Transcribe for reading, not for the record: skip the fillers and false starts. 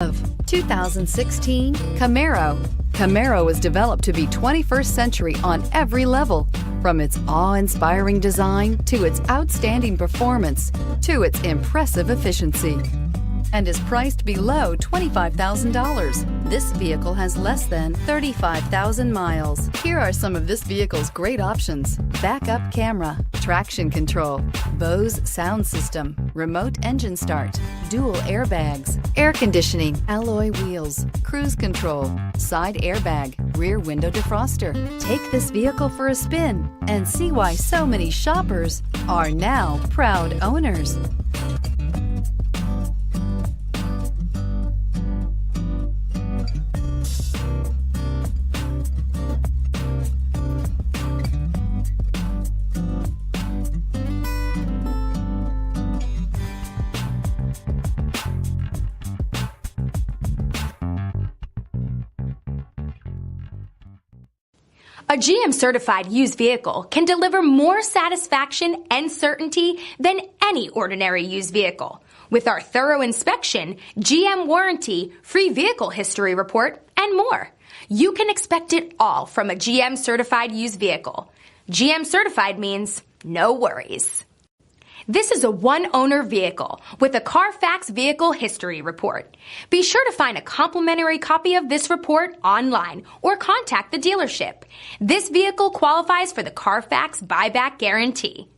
Of 2016 Camaro. Camaro was developed to be 21st century on every level, from its awe-inspiring design to its outstanding performance to its impressive efficiency, and is priced below $25,000. This vehicle has less than 35,000 miles. Here are some of this vehicle's great options: backup camera, traction control, Bose sound system, remote engine start, dual airbags, air conditioning, alloy wheels, cruise control, side airbag, rear window defroster. Take this vehicle for a spin and see why so many shoppers are now proud owners. A GM-certified used vehicle can deliver more satisfaction and certainty than any ordinary used vehicle. With our thorough inspection, GM warranty, free vehicle history report, and more. You can expect it all from a GM-certified used vehicle. GM-certified means no worries. This is a one-owner vehicle with a Carfax Vehicle History Report. Be sure to find a complimentary copy of this report online or contact the dealership. This vehicle qualifies for the Carfax Buyback Guarantee.